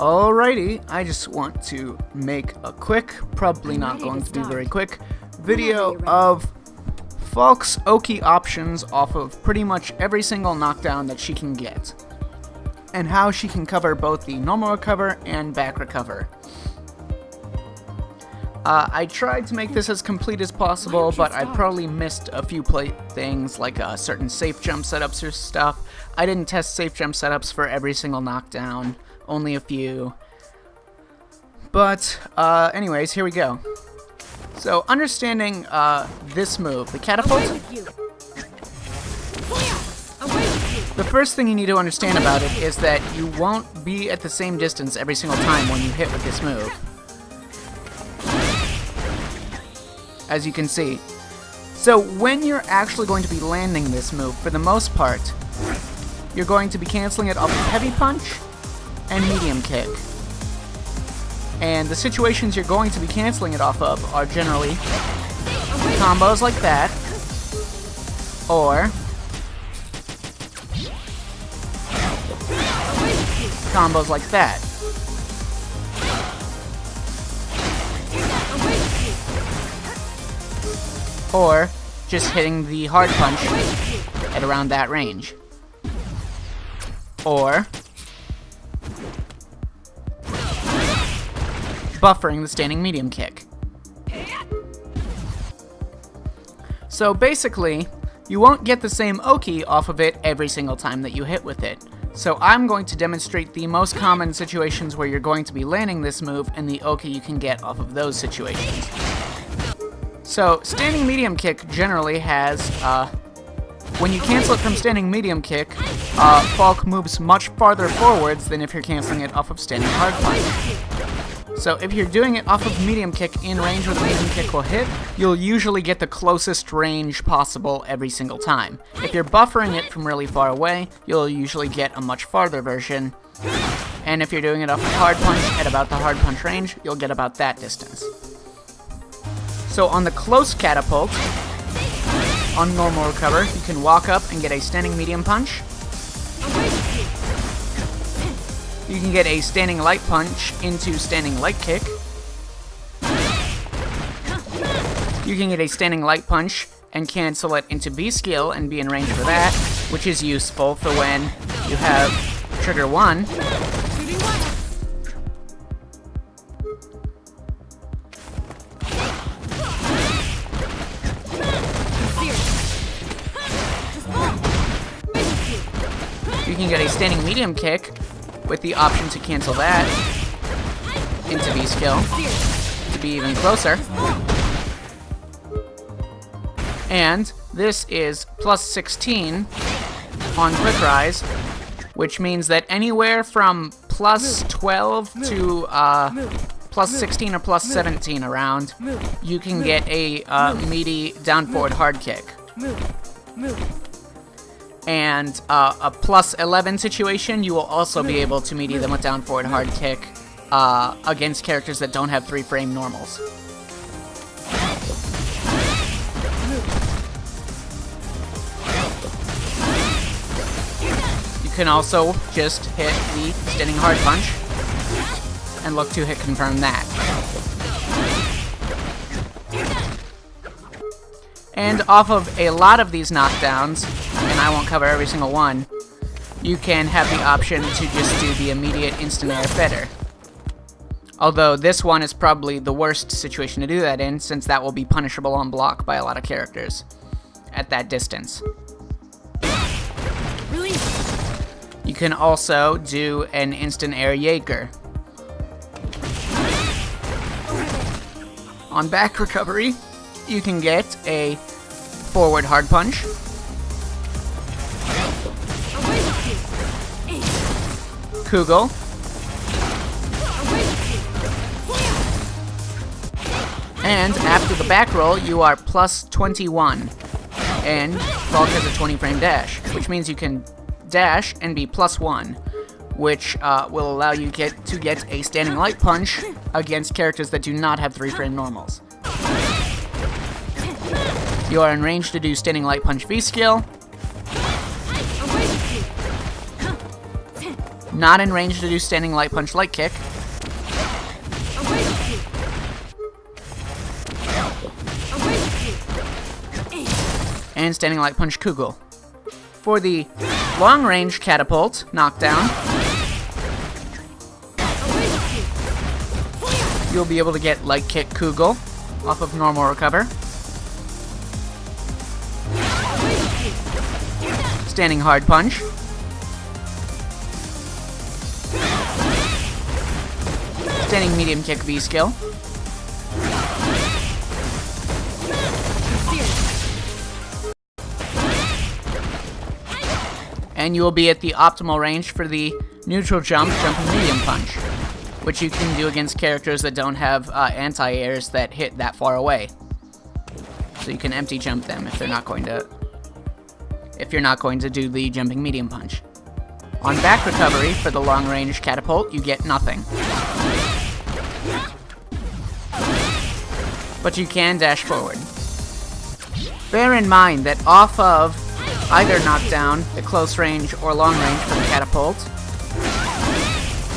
Alrighty, I just want to make a quick, probably not going to be very quick, video of Falke Oki options off of pretty much every single knockdown that she can get, and how she can cover both the normal recover and back recover. I tried to make this as complete as possible, but I probably missed a few things like certain safe jump setups or stuff. I didn't test safe jump setups for every single knockdown, only a few. But anyways, here we go. So understanding this move, the Catapult, the first thing you need to understand about it is that you won't be at the same distance every single time when you hit with this move. As you can see. So when you're actually going to be landing this move, for the most part, you're going to be canceling it off of heavy punch and medium kick. And the situations you're going to be canceling it off of are generally combos like that, or combos like that. Or just hitting the hard punch at around that range. Or buffering the standing medium kick. So basically, you won't get the same Oki off of it every single time that you hit with it. So I'm going to demonstrate the most common situations where you're going to be landing this move and the Oki you can get off of those situations. So, standing medium kick generally has, when you cancel it from standing medium kick, Falke moves much farther forwards than if you're canceling it off of standing hard punch. So if you're doing it off of medium kick in range where the medium kick will hit, you'll usually get the closest range possible every single time. If you're buffering it from really far away, you'll usually get a much farther version. And if you're doing it off of hard punch at about the hard punch range, you'll get about that distance. So on the close Catapult, on normal recover, you can walk up and get a standing medium punch. You can get a standing light punch into standing light kick. You can get a standing light punch and cancel it into B skill and be in range for that, which is useful for when you have trigger 1. You can get a standing medium kick with the option to cancel that into B skill to be even closer. And this is plus 16 on quick rise, which means that anywhere from plus 12 to plus 16 or plus 17 around, you can get a meaty down forward hard kick. And a plus 11 situation, you will also be able to meaty them with down forward hard kick against characters that don't have 3-frame normals. You can also just hit the standing hard punch and look to hit confirm that. And off of a lot of these knockdowns, and I won't cover every single one, you can have the option to just do the immediate instant air fetter. Although this one is probably the worst situation to do that in, since that will be punishable on block by a lot of characters at that distance. You can also do an instant air Jaeger. On back recovery, you can get a forward hard punch, Kugel, and after the back roll, you are plus 21, and Falke has a 20 frame dash, which means you can dash and be plus 1, which will allow you to get a standing light punch against characters that do not have 3-frame normals. You are in range to do standing light punch V skill, Not in range to do standing light punch, light kick. And standing light punch, kugel. For the long range catapult, knockdown, you'll be able to get light kick, kugel off of normal recover. Standing hard punch. Standing medium kick, V skill. And you will be at the optimal range for the neutral jump, jumping medium punch, which you can do against characters that don't have anti-airs that hit that far away. So you can empty jump them if they're not going to, if you're not going to do the jumping medium punch. On back recovery for the long range catapult, you get nothing. But you can dash forward. Bear in mind that off of either knockdown, the close range, or long range for the catapult,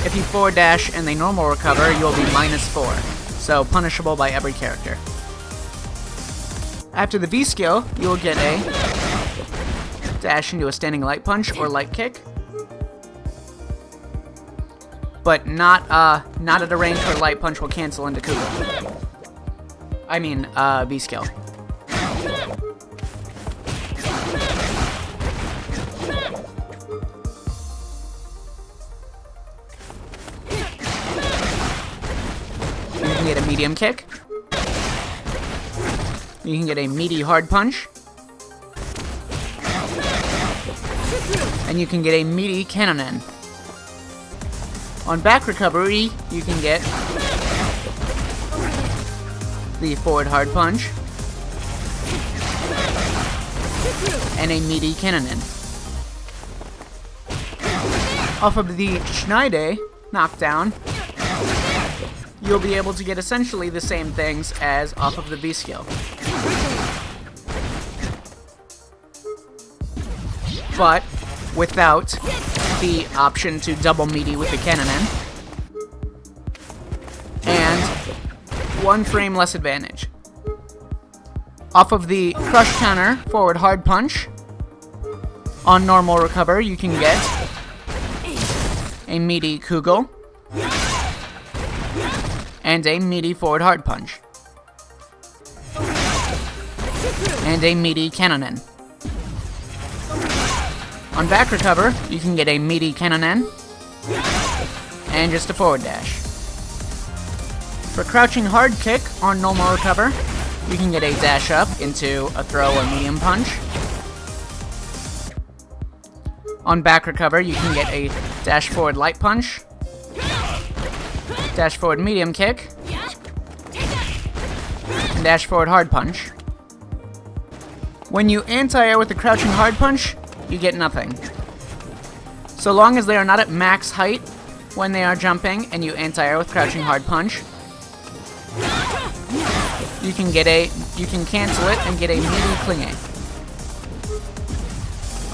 if you forward dash and they normal recover, you'll be -4, so punishable by every character. After the V skill, you will get a dash into a standing light punch or light kick, but not at a range where light punch will cancel into kugel. I mean, V skill. You can get a medium kick. You can get a meaty hard punch. And you can get a meaty cannonin. On back recovery, you can get the forward hard punch and a meaty cannonin. Off of the Schneide knockdown, you'll be able to get essentially the same things as off of the V skill. But without the option to double meaty with the cannonin. And 1 frame less advantage. Off of the crush counter forward hard punch, on normal recover you can get a meaty kugel and a meaty forward hard punch and a meaty cannonin. On back recover, you can get a meaty cannonin and just a forward dash. For crouching hard kick on normal recover, you can get a dash up into a throw or medium punch. On back recover, you can get a dash forward light punch, dash forward medium kick, and dash forward hard punch. When you anti-air with the crouching hard punch, you get nothing. So long as they are not at max height when they are jumping and you anti-air with crouching hard punch, you can cancel it and get a meaty klinge.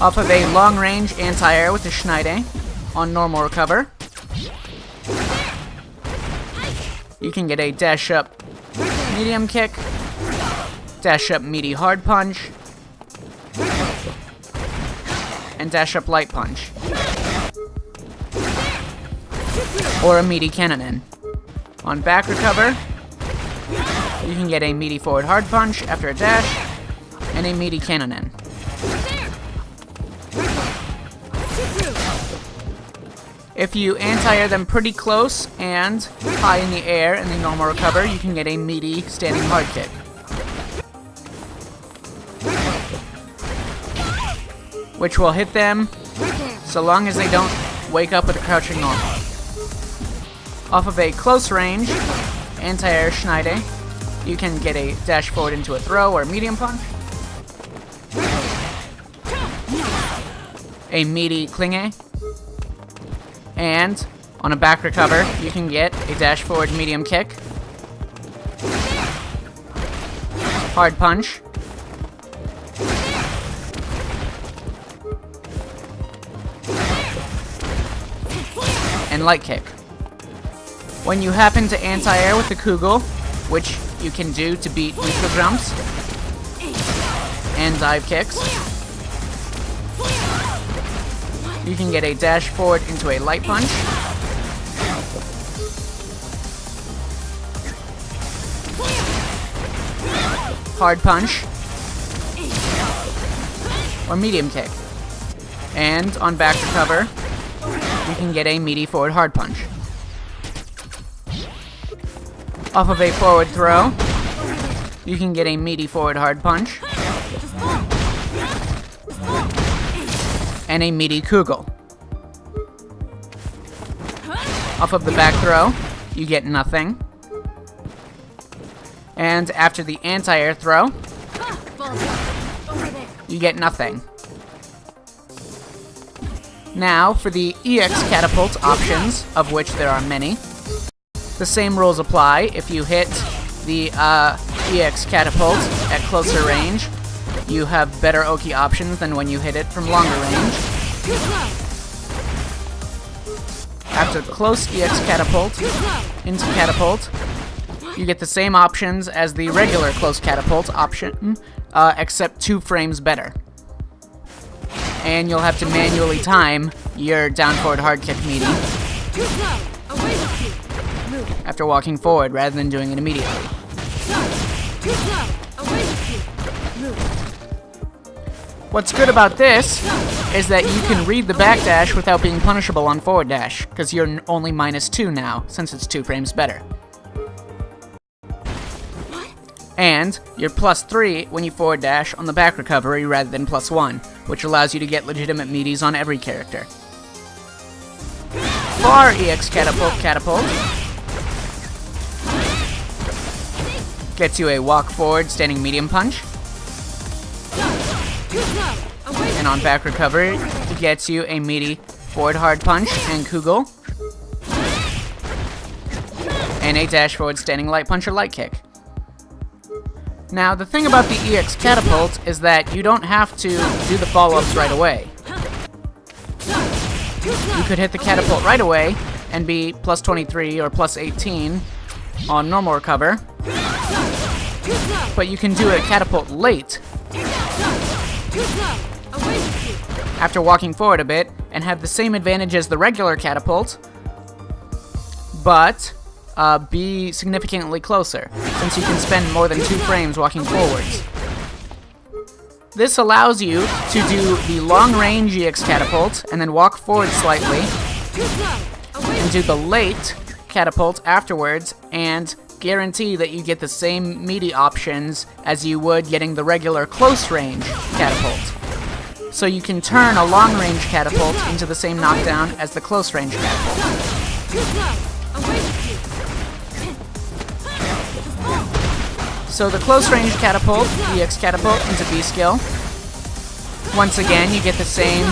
Off of a long range anti-air with the Schneide on normal recover, you can get a dash up medium kick, dash up meaty hard punch, and dash up light punch. Or a meaty cannonin. On back recover, you can get a meaty forward hard punch after a dash, and a meaty cannonin. If you anti-air them pretty close and high in the air in the normal recover, you can get a meaty standing hard kick. Which will hit them so long as they don't wake up with a crouching normal. Off of a close range anti-air Schneide, you can get a dash forward into a throw or medium punch, a meaty klinge, and on a back recover, you can get a dash forward medium kick, hard punch, and light kick. When you happen to anti-air with the Kugel, which you can do to beat neutral jumps and dive kicks, you can get a dash forward into a light punch, hard punch, or medium kick. And on back recover, you can get a meaty forward hard punch. Off of a forward throw, you can get a meaty forward hard punch and a meaty Kugel. Off of the back throw, you get nothing. And after the anti-air throw, you get nothing. Now, for the EX Catapult options, of which there are many, the same rules apply. If you hit the EX Catapult at closer range, you have better Oki options than when you hit it from longer range. After close EX Catapult into Catapult, you get the same options as the regular close Catapult option, except 2 frames better. And you'll have to manually time your down forward hard kick meaty after walking forward rather than doing it immediately. What's good about this is that you can read the backdash without being punishable on forward dash, because you're only -2 now, since it's 2 frames better. And you're +3 when you forward dash on the back recovery rather than +1, which allows you to get legitimate meaties on every character. For EX Catapult gets you a walk forward standing medium punch. And on back recovery, it gets you a meaty forward hard punch and Kugel. And a dash forward standing light punch or light kick. Now, the thing about the EX Catapult is that you don't have to do the follow-ups right away. You could hit the Catapult right away and be +23 or +18 on normal recover, but you can do a Catapult late after walking forward a bit and have the same advantage as the regular Catapult, but be significantly closer, since you can spend more than 2 frames walking forwards. This allows you to do the long-range EX Catapult and then walk forward slightly, and do the late Catapult afterwards, and guarantee that you get the same meaty options as you would getting the regular close-range Catapult. So you can turn a long-range Catapult into the same knockdown as the close-range Catapult. So the close-range Catapult, EX Catapult, into B skill. Once again, you get the same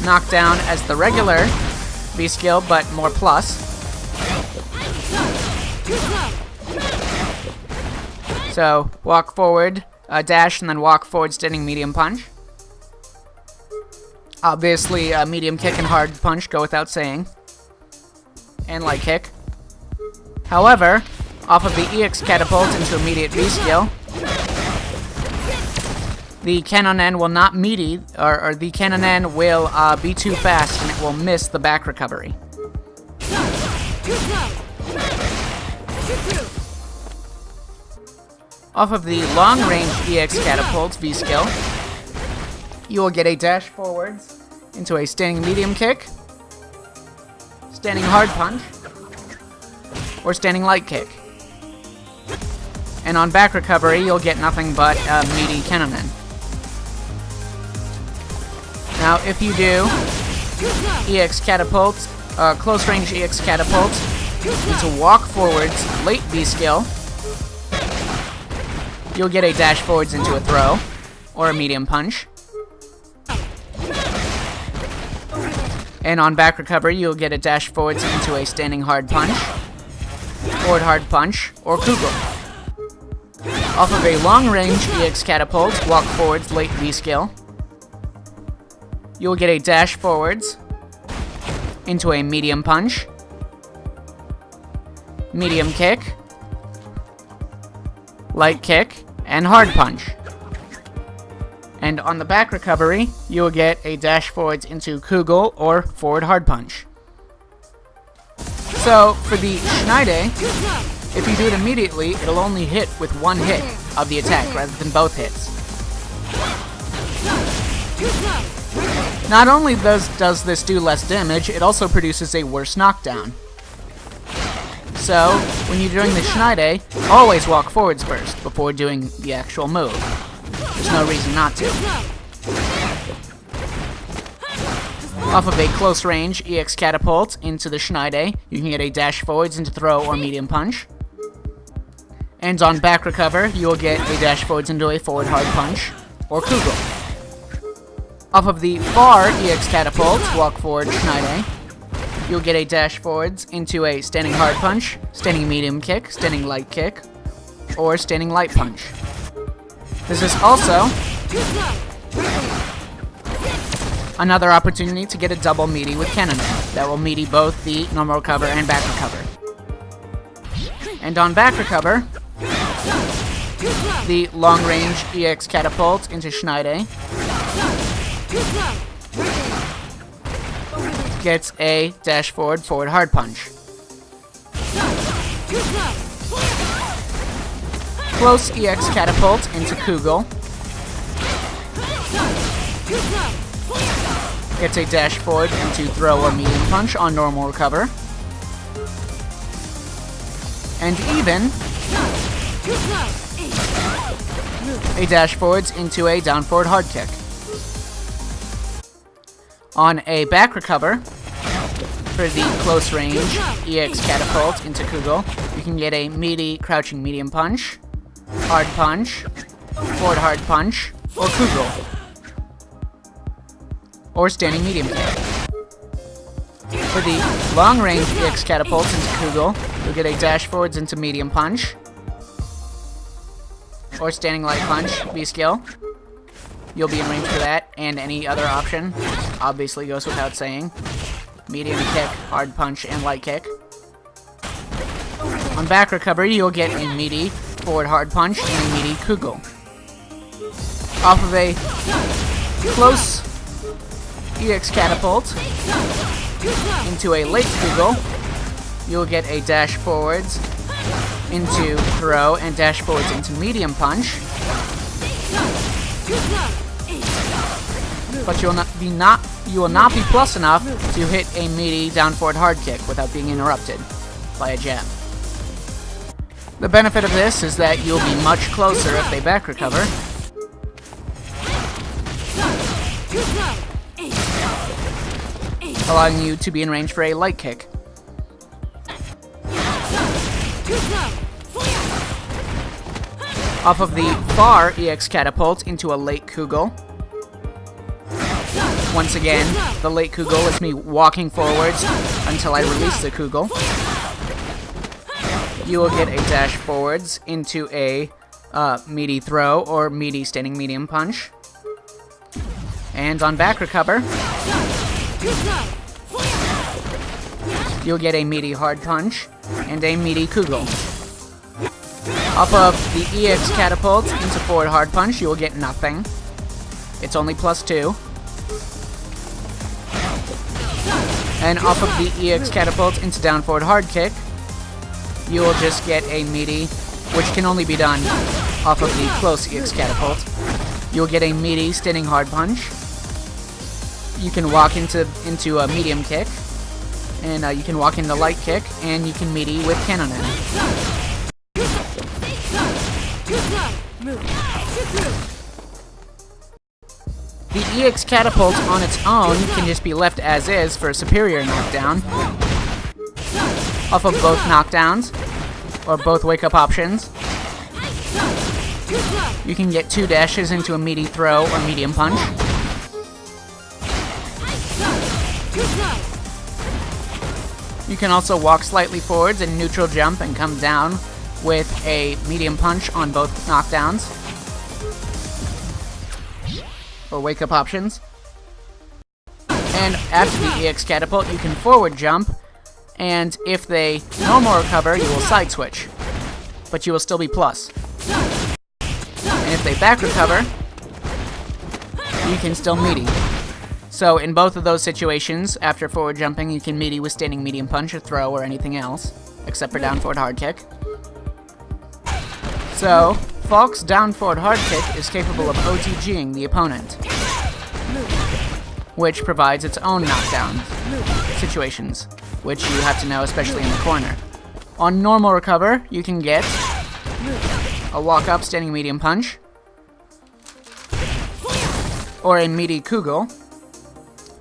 knockdown as the regular B skill, but more plus. So, walk forward, dash, and then walk forward standing medium punch. Obviously, medium kick and hard punch go without saying. And light kick. However, off of the EX Catapult into immediate B skill, the Cannon will not meaty, or the Cannon will be too fast and it will miss the back recovery. Off of the long-range EX Catapult V skill, you will get a dash forwards into a standing medium kick, standing hard punch, or standing light kick. And on back recovery, you'll get nothing but meaty Cannon. Now, if you do EX Catapult, close range EX Catapult, into walk forwards late B skill, you'll get a dash forwards into a throw, or a medium punch. And on back recovery, you'll get a dash forwards into a standing hard punch, forward hard punch, or Kugel. Off of a long-range EX Catapult, walk forwards late B skill, you'll get a dash forwards into a medium punch, medium kick, light kick, and hard punch. And on the back recovery, you will get a dash forwards into Kugel or forward hard punch. So, for the Schneide, if you do it immediately, it'll only hit with one hit of the attack rather than both hits. Not only does this do less damage, it also produces a worse knockdown. So, when you're doing the Schneide, always walk forwards first before doing the actual move. There's no reason not to. Off of a close range EX Catapult into the Schneide, you can get a dash forwards into throw or medium punch. And on back recover, you will get a dash forwards into a forward hard punch or Kugel. Off of the far EX Catapult, walk forward Schneide, you'll get a dash forwards into a standing hard punch, standing medium kick, standing light kick, or standing light punch. This is also another opportunity to get a double meaty with cannon that will meaty both the normal recover and back recover. And on back recover, the long range EX Catapult into Schneide gets a dash forward forward hard punch. Close EX Catapult into Kugel gets a dash forward into throw or medium punch on normal recover. And even a dash forwards into a down forward hard kick. On a back recover, for the close range EX Catapult into Kugel, you can get a meaty crouching medium punch, hard punch, forward hard punch, or Kugel, or standing medium kick. For the long range EX Catapult into Kugel, you'll get a dash forwards into medium punch, or standing light punch, V-skill. You'll be in range for that, and any other option obviously goes without saying. Medium kick, hard punch, and light kick. On back recovery, you'll get a meaty forward hard punch and a meaty Kugel. Off of a close EX Catapult into a late Kugel, you'll get a dash forwards into throw and dash forwards into medium punch. But you will not be plus enough to hit a meaty down forward hard kick without being interrupted by a jab. The benefit of this is that you'll be much closer if they back recover. Allowing you to be in range for a light kick. Off of the far EX Catapult into a late Kugel. Once again, the late Kugel is me walking forwards until I release the Kugel. You will get a dash forwards into a meaty throw or meaty standing medium punch. And on back recover, you'll get a meaty hard punch and a meaty Kugel. Off of the EX Catapult into forward hard punch, you will get nothing. It's only +2. And off of the EX Catapult into down forward hard kick, you will just get a meaty, which can only be done off of the close EX Catapult. You'll get a meaty standing hard punch. You can walk into a medium kick, and you can walk into light kick, and you can meaty with cannon. The EX Catapult on its own can just be left as is for a superior knockdown. Off of both knockdowns, or both wake-up options, you can get 2 dashes into a meaty throw or medium punch. You can also walk slightly forwards and neutral jump and come down with a medium punch on both knockdowns, or wake-up options. And after the EX Catapult, you can forward jump, and if they normal recover, you will side switch, but you will still be plus. And if they back recover, you can still meaty. So in both of those situations, after forward jumping, you can meaty with standing medium punch or throw or anything else, except for down forward hard kick. So, Falke's down forward hard kick is capable of OTGing the opponent, which provides its own knockdown situations, which you have to know, especially in the corner. On normal recover, you can get a walk-up standing medium punch, or a meaty kugel.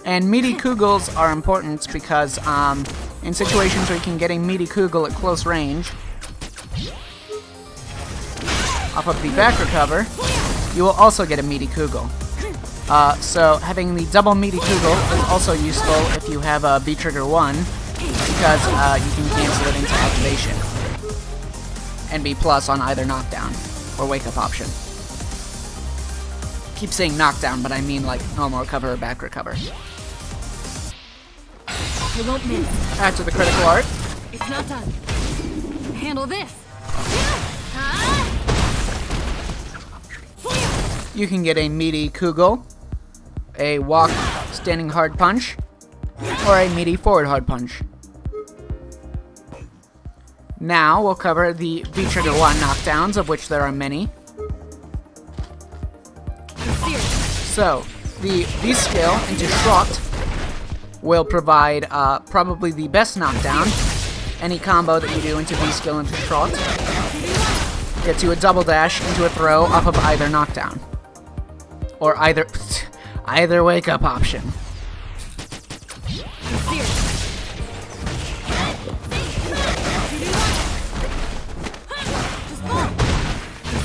And meaty kugels are important because in situations where you can get a meaty kugel at close range, off of the back recover, you will also get a meaty kugel. So having the double meaty kugel is also useful if you have a B-Trigger 1, because you can cancel it into activation and be plus on either knockdown or wake-up option. Keep saying knockdown, but I mean like normal recover or back recover. You won't miss. After the critical art, It's not done. Handle this. you can get a meaty kugel, a walk standing hard punch, or a meaty forward hard punch. Now we'll cover the V-Trigger 1 knockdowns, of which there are many. So, the V-Skill into Shot will provide probably the best knockdown. Any combo that you do into V-Skill into Shot gets you a double dash into a throw off of either knockdown. Or either wake-up option.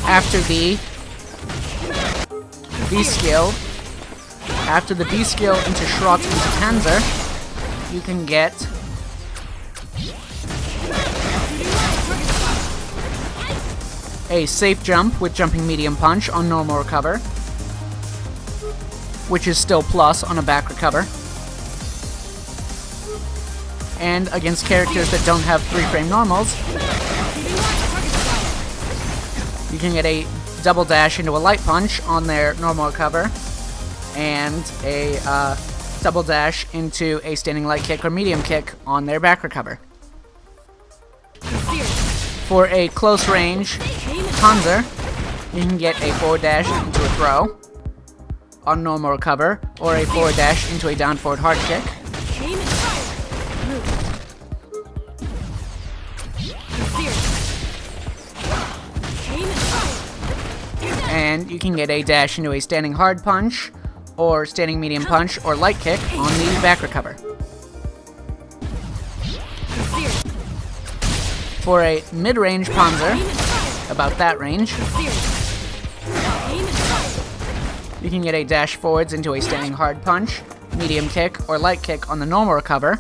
After the V-Skill, after the V-Skill into Schrott into Panzer, you can get a safe jump with jumping medium punch on normal recover, which is still plus on a back recover. And against characters that don't have 3-frame normals, you can get a double dash into a light punch on their normal recover, and a double dash into a standing light kick or medium kick on their back recover. For a close range Panzer, you can get a forward dash into a throw on normal recover, or a forward dash into a down forward hard kick. And you can get a dash into a standing hard punch, or standing medium punch, or light kick on the back recover. For a mid-range Panzer, about that range, you can get a dash forwards into a standing hard punch, medium kick, or light kick on the normal recover,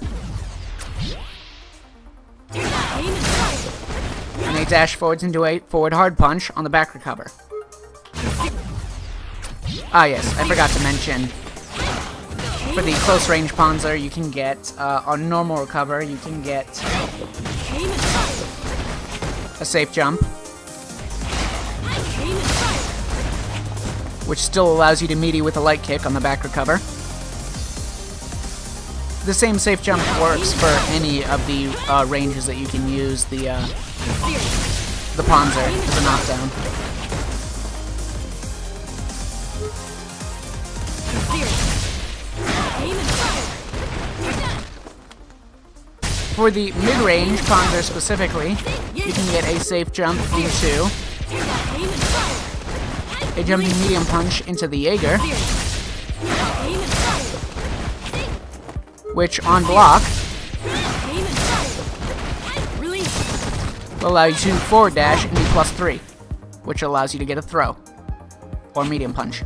and a dash forwards into a forward hard punch on the back recover. Ah yes, I forgot to mention, for the close range Panzer, you can get, on normal recover, you can get a safe jump, which still allows you to meaty with a light kick on the back recover. The same safe jump works for any of the ranges that you can use the Panzer as a knockdown. For the mid-range Panzer specifically, you can get a safe jump into a jumping medium punch into the Jaeger, which on block will allow you to forward dash and be +3, which allows you to get a throw or medium punch.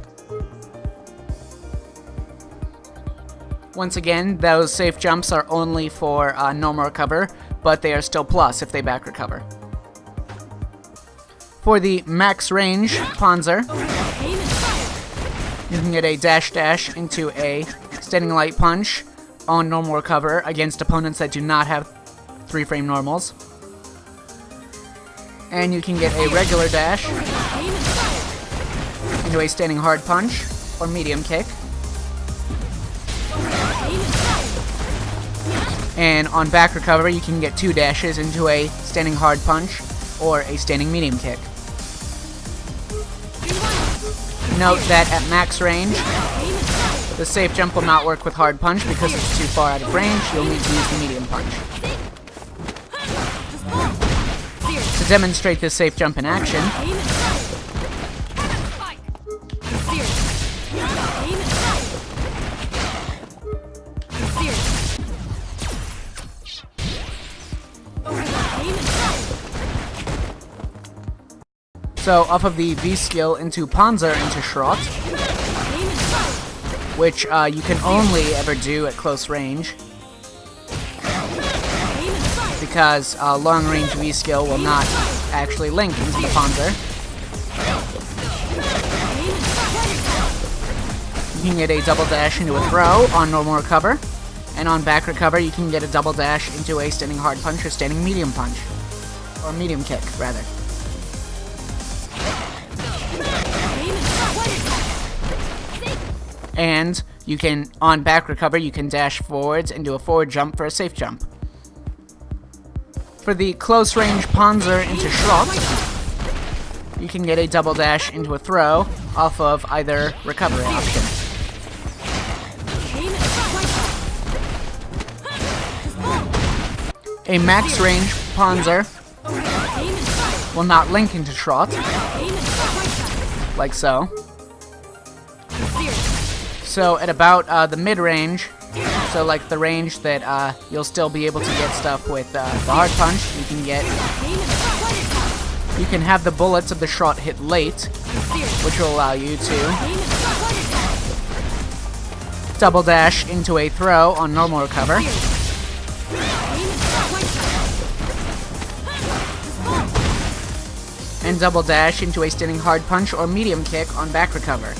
Once again, those safe jumps are only for normal recover, but they are still plus if they back recover. For the max range Panzer, you can get a dash into a standing light punch on normal recover against opponents that do not have 3-frame normals. And you can get a regular dash into a standing hard punch or medium kick. And on back recover, you can get 2 dashes into a standing hard punch or a standing medium kick. Note that at max range, the safe jump will not work with hard punch because it's too far out of range. You'll need to use the medium punch. To demonstrate this safe jump in action, so off of the V skill into Panzer into Schrott, which you can only ever do at close range, because long range V skill will not actually link into the Panzer. You can get a double dash into a throw on normal recover, and on back recover you can get a double dash into a standing hard punch or standing medium punch, or medium kick rather. And you can, on back recover, you can dash forwards and do a forward jump for a safe jump. For the close range Panzer into Schrott, you can get a double dash into a throw off of either recovery option. A max range Panzer will not link into Schrott, like so. So at about the mid-range, so like the range that you'll still be able to get stuff with the hard punch, you can have the bullets of the Schrott hit late, which will allow you to double dash into a throw on normal recover, and double dash into a standing hard punch or medium kick on back recover.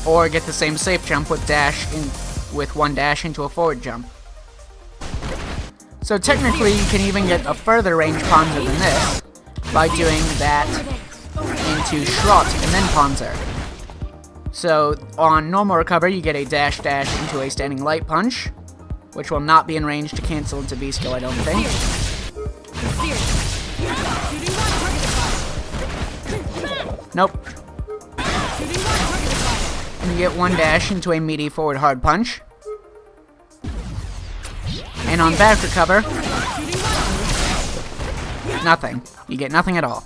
Or get the same safe jump with with 1 dash into a forward jump. So technically you can even get a further range Panzer than this by doing that into Schrott and then Panzer. So on normal recover you get a dash into a standing light punch, which will not be in range to cancel into V skill, I don't think. Nope. And you get 1 dash into a meaty forward hard punch. And on back recover, nothing. You get nothing at all.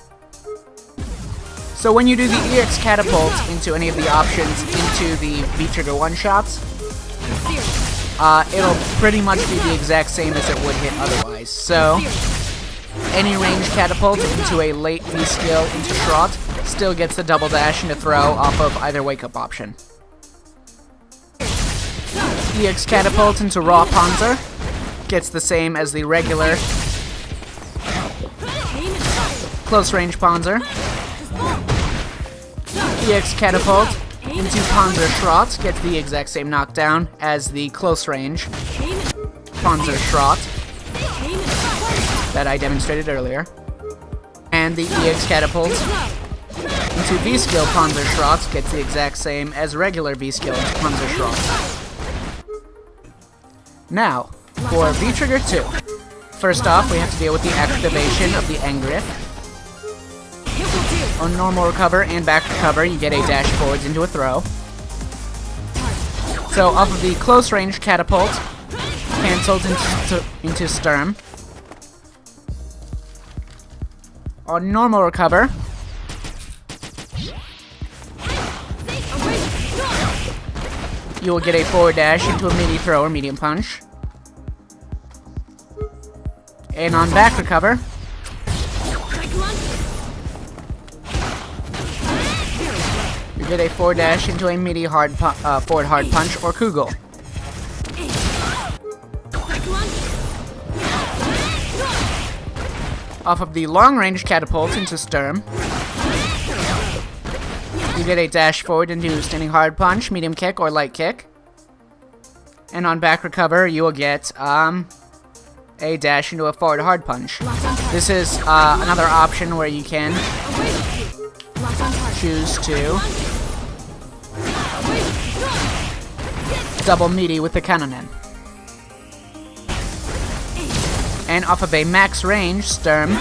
So when you do the EX Catapult into any of the options into the V-trigger one-shots, it'll pretty much be the exact same as it would hit otherwise. So any range Catapult into a late V skill into Schrott still gets the double dash into throw off of either wake-up option. EX Catapult into raw Panzer gets the same as the regular close range Panzer. EX Catapult into Panzer Schrott gets the exact same knockdown as the close range Panzer Schrott that I demonstrated earlier. And the EX Catapult into V-skill Panzer Schrott gets the exact same as regular V-skill into Panzer Schrott. Now, for V-trigger 2. First off, we have to deal with the activation of the Angriff. On normal recover and back recover, you get a dash forwards into a throw. So off of the close range Catapult, cancelled into Sturm. On normal recover, you will get a forward dash into a midi throw or medium punch. And on back recover, you get a forward dash into a midi forward hard punch or Kugel. Off of the long range Catapult into Sturm, you get a dash forward into standing hard punch, medium kick, or light kick. And on back recover, you will get a dash into a forward hard punch. This is another option where you can choose to double meaty with the cannonen. And off of a max range Sturm,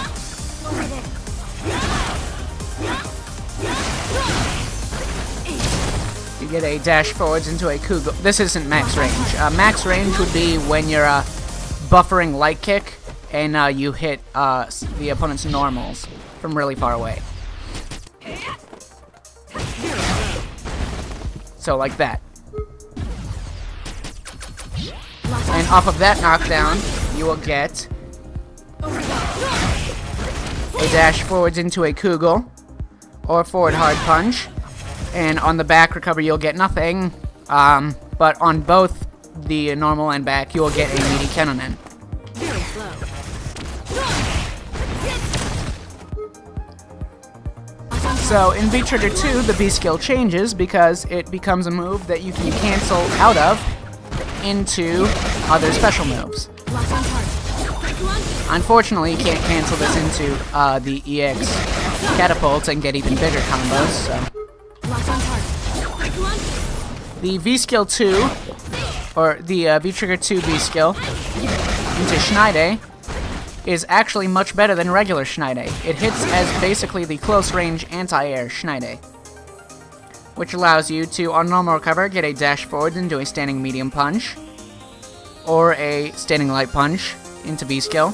you get a dash forwards into a Kugel. This isn't max range. Max range would be when you're buffering light kick and you hit the opponent's normals from really far away. So like that. And off of that knockdown, you will get a dash forwards into a Kugel or forward hard punch. And on the back recover, you'll get nothing. But on both the normal and back, you will get a meaty cannonen. So in V-Trigger 2, the V skill changes because it becomes a move that you can cancel out of into other special moves. Unfortunately, you can't cancel this into the EX Catapult and get even bigger combos, so. The V skill 2, or the V-Trigger 2 V skill into Schneide is actually much better than regular Schneide. It hits as basically the close-range anti-air Schneide, which allows you to, on normal recover, get a dash forward into a standing medium punch, or a standing light punch into V-skill.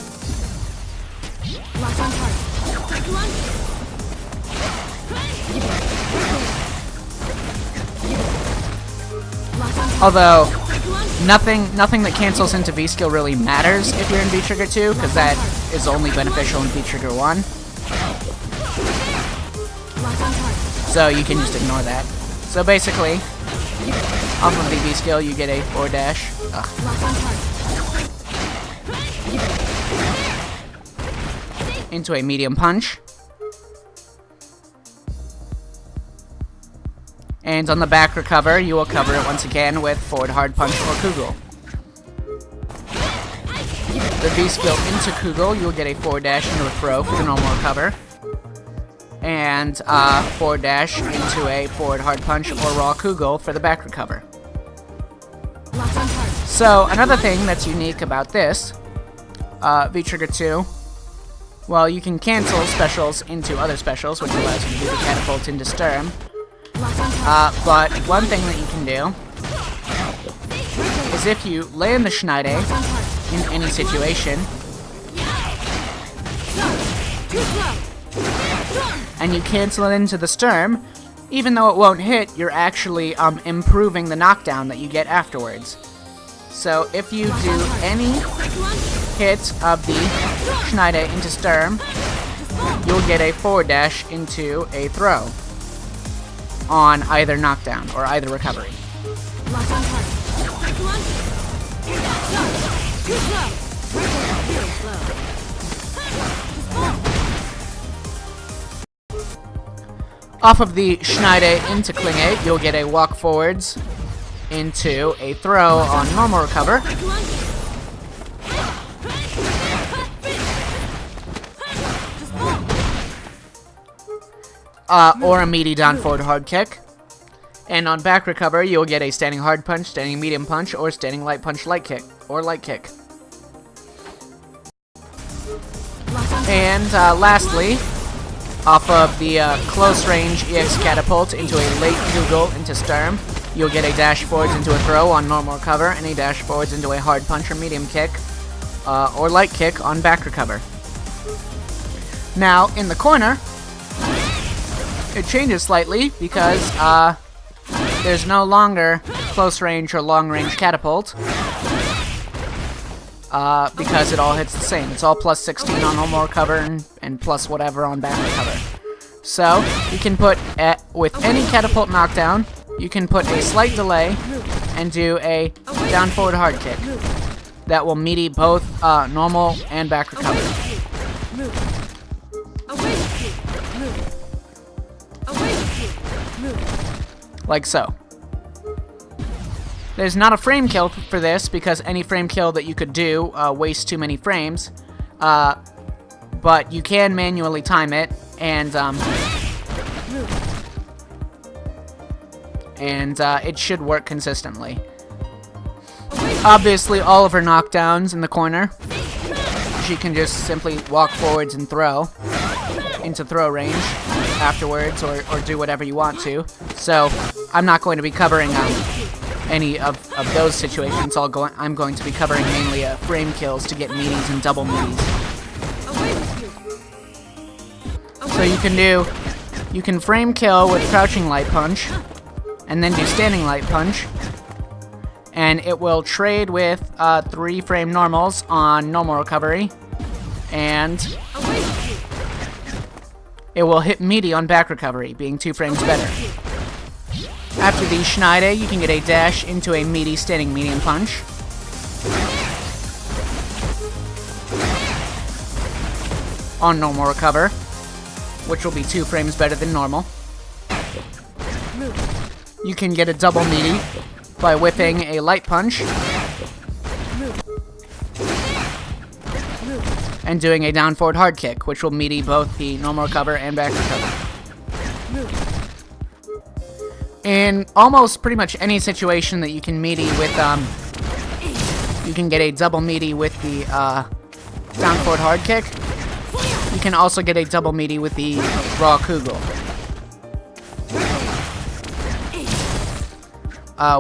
Although, nothing that cancels into V-skill really matters if you're in V-Trigger 2, because that is only beneficial in V-Trigger 1. So you can just ignore that. So basically, off of the V-skill, you get a forward dash. Into a medium punch. And on the back recover, you will cover it once again with forward hard punch or Kugel. The V skill into Kugel, you will get a forward dash into a throw for the normal recover. And forward dash into a forward hard punch or raw Kugel for the back recover. So another thing that's unique about this, V-Trigger 2, well, you can cancel specials into other specials, which allows you to do the Catapult into Sturm. But one thing that you can do is if you land the Schneide in any situation, and you cancel it into the Sturm, even though it won't hit, you're actually improving the knockdown that you get afterwards. So if you do any hit of the Schneide into Sturm, you'll get a forward dash into a throw on either knockdown or either recovery. Off of the Schneide into Klingate, you'll get a walk forwards into a throw on normal recover. Or a meaty down forward hard kick. And on back recover, you'll get a standing hard punch, standing medium punch, or standing light punch light kick, or light kick. And lastly, off of the close range EX Catapult into a late Kugel into Sturm, you'll get a dash forwards into a throw on normal recover, and a dash forwards into a hard punch or medium kick, or light kick on back recover. Now, in the corner, it changes slightly because there's no longer close range or long range Catapult, because it all hits the same. It's all plus 16 on normal recover and plus whatever on back recover. So you can put with any Catapult knockdown, you can put a slight delay and do a down forward hard kick that will meaty both normal and back recover. Like so. There's not a frame kill for this, because any frame kill that you could do wastes too many frames. But you can manually time it, and it should work consistently. Obviously, all of her knockdowns in the corner, she can just simply walk forwards and throw into throw range afterwards, or do whatever you want to. So I'm not going to be covering any of those situations. I'm going to be covering mainly frame kills to get meaties and double meaties. So you can frame kill with crouching light punch, and then do standing light punch, and it will trade with 3 frame normals on normal recovery, and it will hit meaty on back recovery, being 2 frames better. After the Schneide, you can get a dash into a meaty standing medium punch. On normal recover, which will be 2 frames better than normal. You can get a double meaty by whipping a light punch and doing a down forward hard kick, which will meaty both the normal recover and back recover. In almost pretty much any situation that you can meaty with, you can get a double meaty with the down forward hard kick. You can also get a double meaty with the raw Kugel,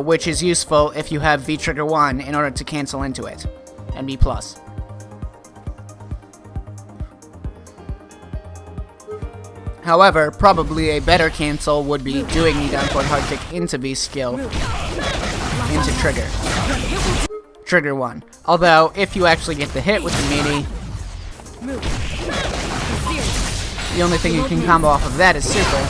which is useful if you have V trigger 1 in order to cancel into it, and B+. However, probably a better cancel would be doing the down forward hard kick into V skill, into trigger 1. Although, if you actually get the hit with the meaty, the only thing you can combo off of that is super.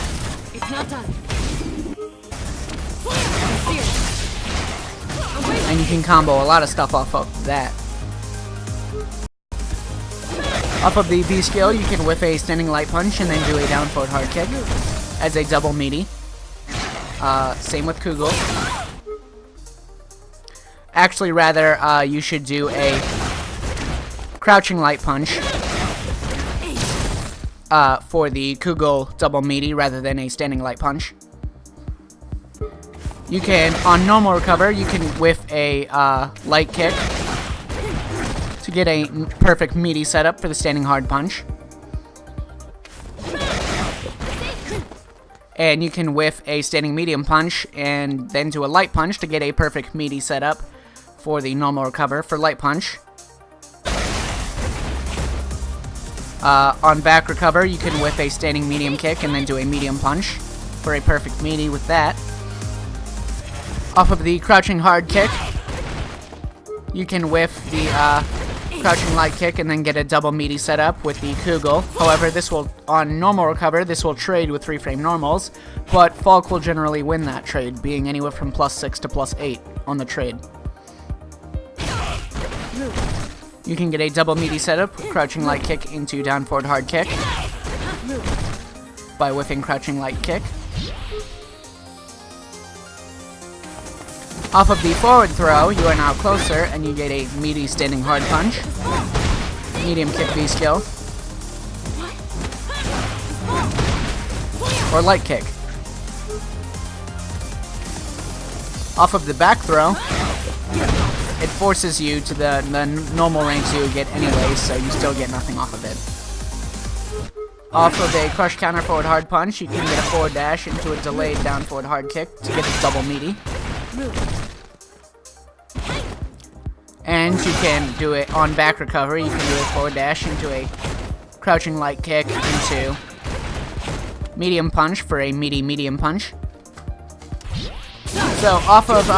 And you can combo a lot of stuff off of that. Off of the V skill, you can whiff a standing light punch and then do a down forward hard kick as a double meaty. Same with Kugel. Actually, rather, you should do a crouching light punch for the Kugel double meaty rather than a standing light punch. You can, on normal recover, you can whiff a light kick to get a perfect meaty setup for the standing hard punch. And you can whiff a standing medium punch and then do a light punch to get a perfect meaty setup for the normal recover for light punch. On back recover, you can whiff a standing medium kick and then do a medium punch for a perfect meaty with that. Off of the crouching hard kick, you can whiff the crouching light kick and then get a double meaty setup with the Kugel. However, this will, on normal recover, this will trade with 3 frame normals, but Falke will generally win that trade, being anywhere from +6 to +8 on the trade. You can get a double meaty setup, crouching light kick into down forward hard kick by whiffing crouching light kick. Off of the forward throw, you are now closer, and you get a meaty standing hard punch. Medium kick V skill. Or light kick. Off of the back throw, it forces you to the normal range you would get anyway, so you still get nothing off of it. Off of a crush counter forward hard punch, you can get a forward dash into a delayed down forward hard kick to get a double meaty. And you can do it on back recovery. You can do a forward dash into a crouching light kick into medium punch for a meaty medium punch. So off of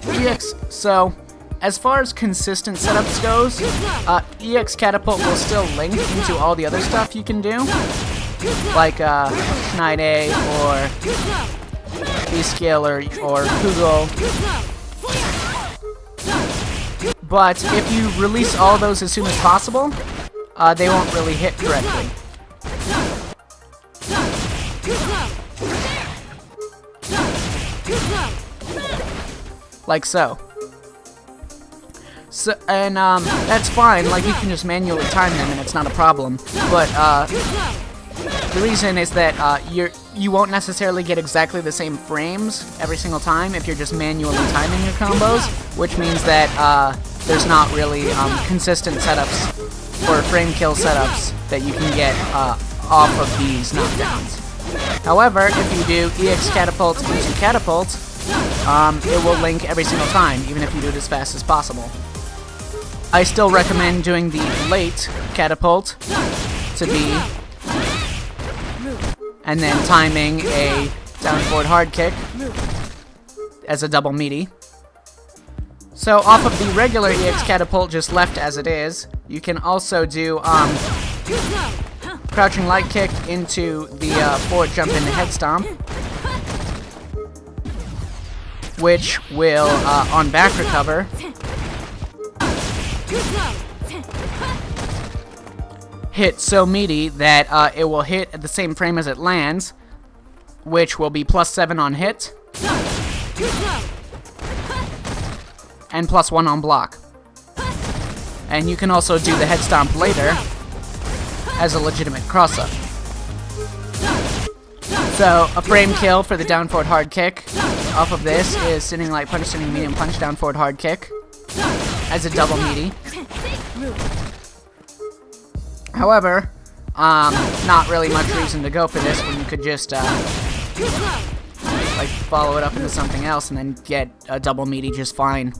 EX, so as far as consistent setups goes, EX Catapult will still link into all the other stuff you can do, like Schneide or V-Skill or Kugel. But if you release all those as soon as possible, they won't really hit correctly. like so. So, and that's fine, like you can just manually time them and it's not a problem, but the reason is that you won't necessarily get exactly the same frames every single time if you're just manually timing your combos, which means that there's not really consistent setups or frame kill setups that you can get off of these knockdowns. However, if you do EX Catapult into Catapult, it will link every single time, even if you do it as fast as possible. I still recommend doing the late Catapult to be, and then timing a down forward hard kick as a double meaty. So off of the regular EX Catapult just left as it is, you can also do crouching light kick into the forward jump into head stomp, which will, on back recover, hit so meaty that it will hit at the same frame as it lands, which will be +7 on hit, and +1 on block. And you can also do the head stomp later as a legitimate cross-up. So, a frame kill for the down forward hard kick off of this is standing light punch, standing medium punch, down forward hard kick as a double meaty. However, not really much reason to go for this when you could just like follow it up into something else and then get a double meaty just fine.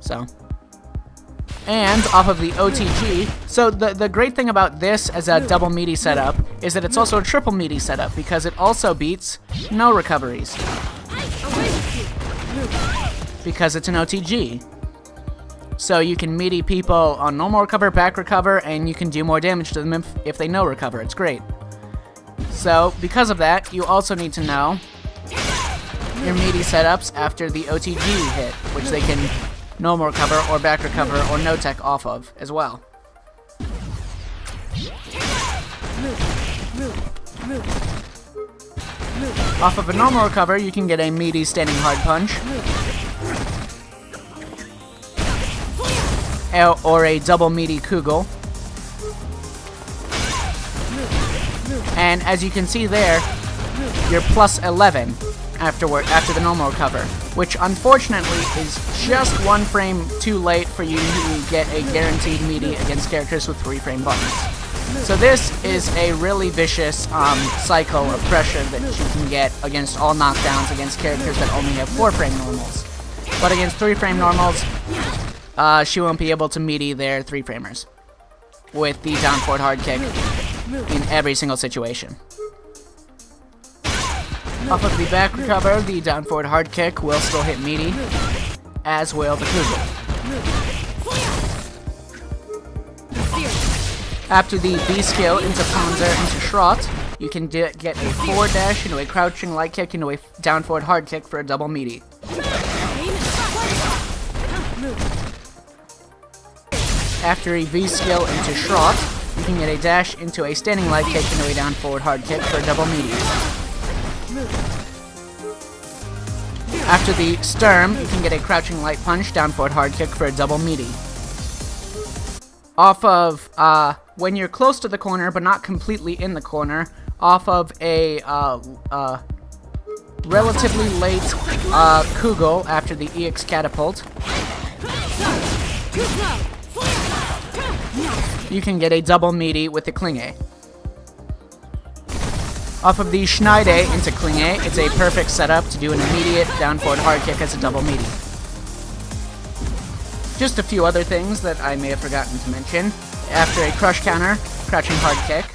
So, and off of the OTG, so the great thing about this as a double meaty setup is that it's also a triple meaty setup because it also beats no recoveries because it's an OTG. So you can meaty people on normal recover, back recover, and you can do more damage to them if they no recover. It's great. So because of that, you also need to know your meaty setups after the OTG hit, which they can normal recover or back recover or no tech off of as well. Off of a normal recover, you can get a meaty standing hard punch, or a double meaty kugel. And as you can see there, you're +11 after the normal recover, which unfortunately is just one frame too late for you to get a guaranteed meaty against characters with 3-frame buttons. So this is a really vicious cycle of pressure that you can get against all knockdowns against characters that only have 4-frame normals. But against 3-frame normals, she won't be able to meaty their 3-framers with the down forward hard kick in every single situation. Off of the back recover, the down forward hard kick will still hit meaty, as will the kugel. After the B skill into Panzer into Schrott, you can get a forward dash into a crouching light kick into a down forward hard kick for a double meaty. After a V skill into Schrott, you can get a dash into a standing light kick into a down forward hard kick for a double meaty. After the Sturm, you can get a crouching light punch, down forward hard kick for a double meaty. Off of, when you're close to the corner but not completely in the corner, off of a relatively late kugel after the EX Catapult, you can get a double meaty with the Klinge. Off of the Schneide into Klinge, it's a perfect setup to do an immediate down forward hard kick as a double meaty. Just a few other things that I may have forgotten to mention. After a crush counter, crouching hard kick,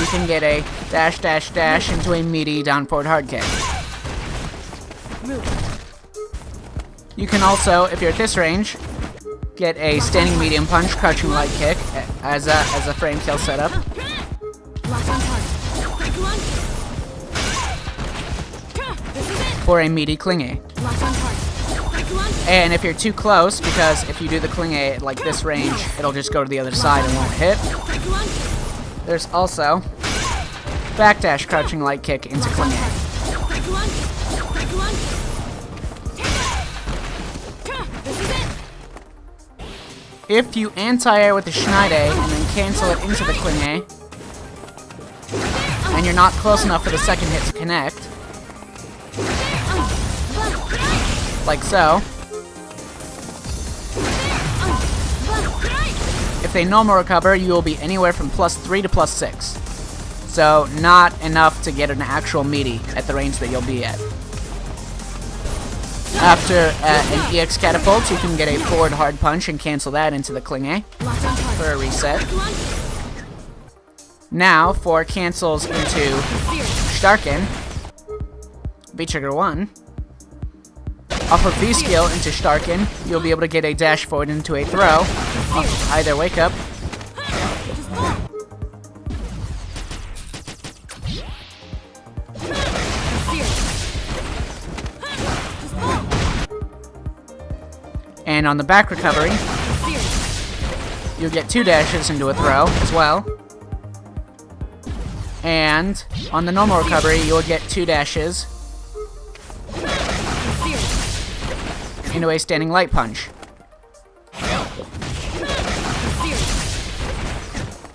you can get a dash dash dash into a meaty down forward hard kick. You can also, if you're at this range, get a standing medium punch, crouching light kick as a frame kill setup. For a meaty Klinge. And if you're too close, because if you do the Klinge at like this range, it'll just go to the other side and won't hit. There's also backdash crouching light kick into Klinge. If you anti-air with the Schneide and then cancel it into the Klinge, and you're not close enough for the second hit to connect, like so, if they normal recover, you will be anywhere from +3 to +6. So, not enough to get an actual meaty at the range that you'll be at. After an EX Catapult, you can get a forward hard punch and cancel that into the Klinge for a reset. Now, for cancels into Starken, v3.5, off of V-skill into Starken, you'll be able to get a dash forward into a throw off of either wake up. And on the back recovery, you'll get 2 dashes into a throw as well. And on the normal recovery, you'll get 2 dashes into a standing light punch.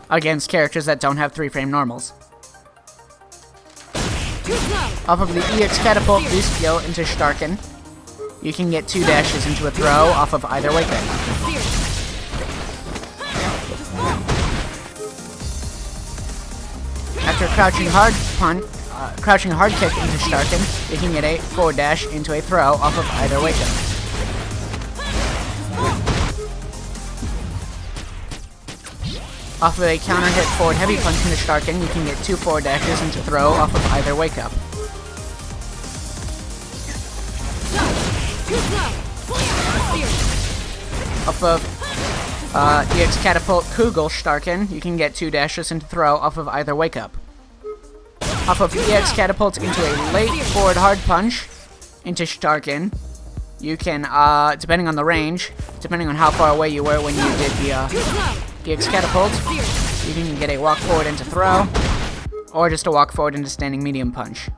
Against characters that don't have 3-frame normals. Off of the EX Catapult V-skill into Starken, you can get 2 dashes into a throw off of either wake up. After crouching hard kick into Starken, you can get a forward dash into a throw off of either wake up. Off of a counter hit forward heavy punch into Starken, you can get 2 forward dashes into throw off of either wake up. Off of EX Catapult Kugel Starken, you can get 2 dashes into throw off of either wake up. Off of EX Catapult into a late forward hard punch into Starken, you can, depending on the range, depending on how far away you were when you did the EX Catapult, you can get a walk forward into throw, or just a walk forward into standing medium punch.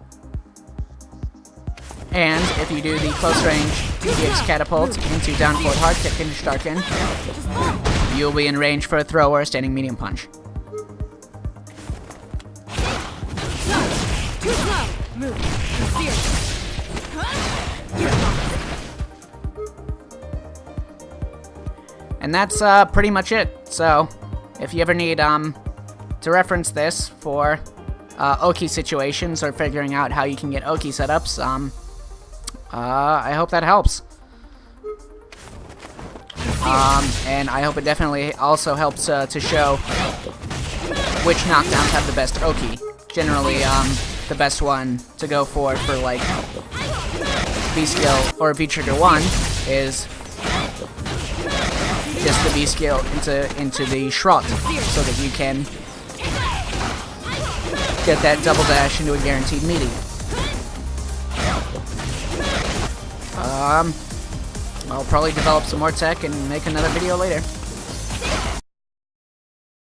And if you do the close range EX Catapult into down forward hard kick into Starken, you'll be in range for a throw or a standing medium punch. And that's pretty much it. So, if you ever need to reference this for Oki situations or figuring out how you can get Oki setups, I hope that helps. And I hope it definitely also helps to show which knockdowns have the best Oki. Generally, the best one to go for like V-skill or v3.5 is just the V-skill into the Schrott, so that you can get that double dash into a guaranteed meaty. I'll probably develop some more tech and make another video later.